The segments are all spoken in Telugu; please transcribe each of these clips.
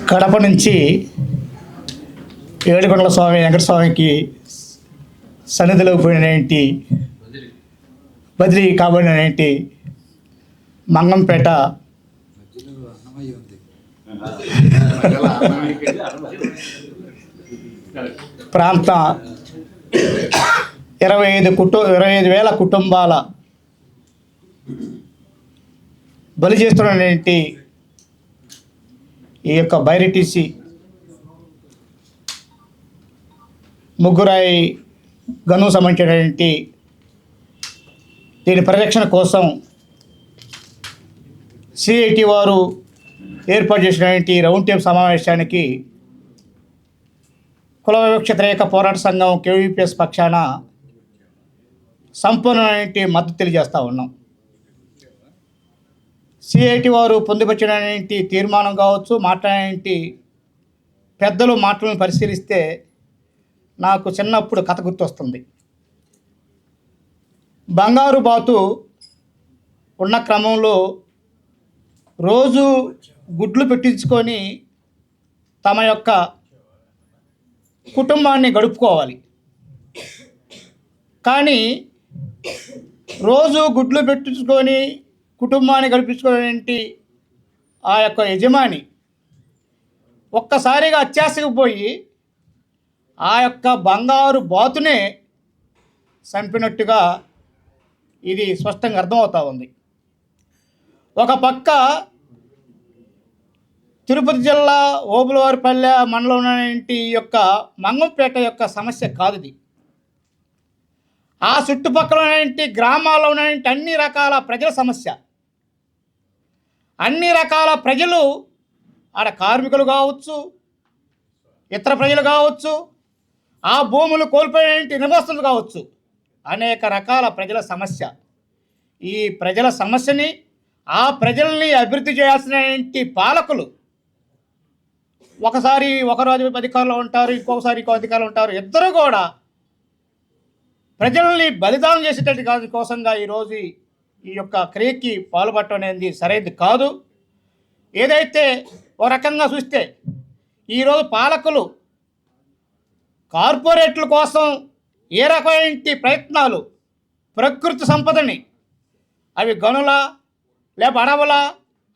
కడప నుంచి ఏడుకొండల స్వామి వెంకటస్వామికి సన్నిధిలో పోయినటి బదిలీ కాబడినటి మంగంపేట ప్రాంత 25,000 కుటుంబాల బలి చేస్తున్నటువంటి ఈ యొక్క బైరిటీసీ ముగ్గురాయి గను సంబంధించినటువంటి దీని పరిరక్షణ కోసం సిఐటి వారు ఏర్పాటు చేసినటువంటి రౌండ్ టేబుల్ సమావేశానికి కుల వివక్ష వ్యతిరేక పోరాట సంఘం కేవీపీఎస్ పక్షాన సంపూర్ణమైన మద్దతు తెలియజేస్తూ ఉన్నాం. సిఐటి వారు పొందుపరిచినటువంటి తీర్మానం కావచ్చు, మాట్లాడినటువంటి పెద్దలు మాటలను పరిశీలిస్తే నాకు చిన్నప్పుడు కథ గుర్తొస్తుంది. బంగారు బాతు ఉన్న క్రమంలో రోజు గుడ్లు పెట్టించుకొని తమ యొక్క కుటుంబాన్ని గడుపుకోవాలి. కానీ రోజు గుడ్లు పెట్టించుకొని కుటుంబాన్ని గడిపించుకునేంటి ఆ యొక్క యజమాని ఒక్కసారిగా అత్యాశకు పోయి ఆ యొక్క బంగారు బాతునే చంపినట్టుగా ఇది స్పష్టంగా అర్థమవుతూ ఉంది. ఒక పక్క తిరుపతి జిల్లా ఓబులవారిపల్లె మండలం ఉన్నటువంటి ఈ యొక్క మంగంపేట యొక్క సమస్య కాదు ఇది. ఆ చుట్టుపక్కల ఉన్నటువంటి గ్రామాల్లో ఉన్నటువంటి అన్ని రకాల ప్రజల సమస్య. అన్ని రకాల ప్రజలు ఆడ కార్మికులు కావచ్చు, ఇతర ప్రజలు కావచ్చు, ఆ భూములు కోల్పోయినటువంటి నివాసులు కావచ్చు, అనేక రకాల ప్రజల సమస్య. ఈ ప్రజల సమస్యని, ఆ ప్రజల్ని అభివృద్ధి చేయాల్సినటువంటి పాలకులు ఒకసారి ఒకరోజు అధికారంలో ఉంటారు, ఇంకొకసారి ఇంకో అధికారులు ఉంటారు. ఇద్దరు కూడా ప్రజల్ని బలిదానం చేసేటట్టు కోసంగా ఈరోజు ఈ యొక్క క్రియకి పాల్పడటం అనేది సరైనది కాదు. ఏదైతే ఒక రకంగా చూస్తే ఈరోజు పాలకులు కార్పొరేట్ల కోసం ఏ రకమైన ప్రయత్నాలు, ప్రకృతి సంపదని, అవి గనుల లేక అడవుల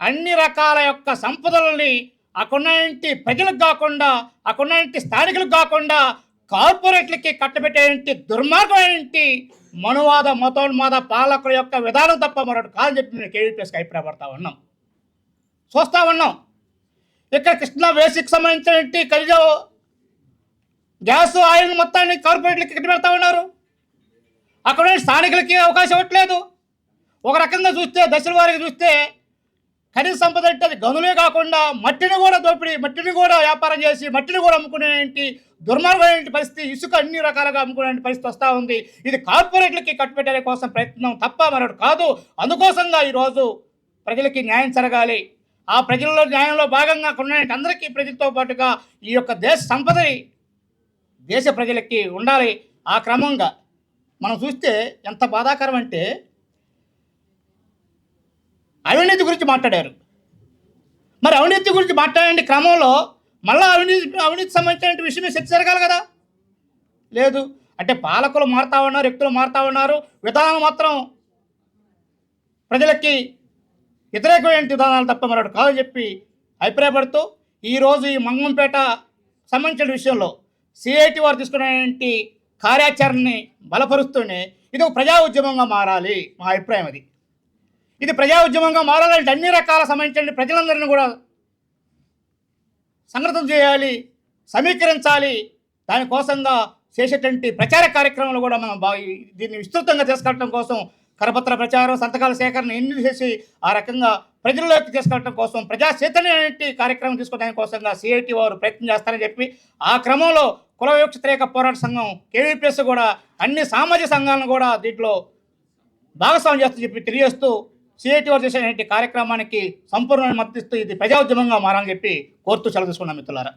అన్ని రకాల యొక్క సంపదలని అక్కడున్నటువంటి ప్రజలకు కాకుండా, అక్కడున్నటువంటి స్థానికులకు కాకుండా కార్పొరేట్లకి కట్టబెట్టేటువంటి దుర్మార్గమైనటువంటి మనువాద మతోన్మాద పాలకుల యొక్క విధానం తప్ప మరొకటి కాదని చెప్పి నేను కేవీపీఎస్కి అభిప్రాయపడతా ఉన్నాం, చూస్తూ ఉన్నాం. ఇక్కడ కృష్ణా వేసిక్ సంబంధించినటువంటి ఖనిజ గ్యాస్ ఆయిల్ మొత్తాన్ని కార్పొరేట్లకి కట్టబెడతా ఉన్నారు. అక్కడ స్థానికులకి అవకాశం ఇవ్వట్లేదు. ఒక రకంగా చూస్తే దశల వారికి చూస్తే ఖనిజ సంపద అంటే అది గనులే కాకుండా మట్టిని కూడా దోపిడీ, మట్టిని కూడా వ్యాపారం చేసి మట్టిని కూడా అమ్ముకునేటువంటి దుర్మార్గమైన పరిస్థితి, ఇసుక అన్ని రకాలుగా అమ్ముకునే పరిస్థితి వస్తూ ఉంది. ఇది కార్పొరేట్లకి కట్టుబెట్టే కోసం ప్రయత్నం తప్ప మరొకటి కాదు. అందుకోసంగా ఈరోజు ప్రజలకి న్యాయం జరగాలి. ఆ ప్రజల్లో న్యాయంలో భాగంగా ఉన్న అందరికీ ప్రజలతో పాటుగా ఈ యొక్క దేశ సంపదని దేశ ప్రజలకి ఉండాలి. ఆ క్రమంగా మనం చూస్తే ఎంత బాధాకరం అంటే అవినీతి గురించి మాట్లాడారు. మరి అవినీతి గురించి మాట్లాడే క్రమంలో మళ్ళీ అవినీతి సంబంధించిన విషయమే చర్చ జరగాలి కదా. లేదు అంటే పాలకులు మారుతూ ఉన్నారు, వ్యక్తులు మారుతూ ఉన్నారు, విధానం మాత్రం ప్రజలకి వ్యతిరేకమైన విధానాలు తప్ప మరొకటి కాదని చెప్పి అభిప్రాయపడుతూ ఈరోజు ఈ మంగంపేట సంబంధించిన విషయంలో సిఐటి వారు తీసుకున్నటువంటి కార్యాచరణని బలపరుస్తూనే ఇది ఒక ప్రజా ఉద్యమంగా మారాలి. మా అభిప్రాయం అది. ఇది ప్రజా ఉద్యమంగా మారాలంటే అన్ని రకాల సంబంధించిన ప్రజలందరినీ కూడా సంఘటితం చేయాలి, సమీకరించాలి. దానికోసంగా చేసేటువంటి ప్రచార కార్యక్రమాలు కూడా మనం దీన్ని విస్తృతంగా తీసుకెళ్ళడం కోసం కరపత్ర ప్రచారం, సంతకాల సేకరణ ఎన్ని చేసి ఆ రకంగా ప్రజల్లోకి తీసుకెళ్ళడం కోసం ప్రజా చైతన్య కార్యక్రమం తీసుకోవడానికి కోసంగా సిఐటి వారు ప్రయత్నం చేస్తారని చెప్పి ఆ క్రమంలో కుల వివక్ష వ్యతిరేక పోరాట సంఘం కేవీపీఎస్ కూడా అన్ని సామాజిక సంఘాలను కూడా దీంట్లో భాగస్వామ్యం చేస్తూ చెప్పి తెలియజేస్తూ సిఐటి వారు చేసేటువంటి కార్యక్రమానికి సంపూర్ణ మద్దతు ఇస్తూ ఇది ప్రజా ఉద్యమంగా మారాలని చెప్పి కోరుతూ సెలవు తీసుకున్నాం మిత్రులారా.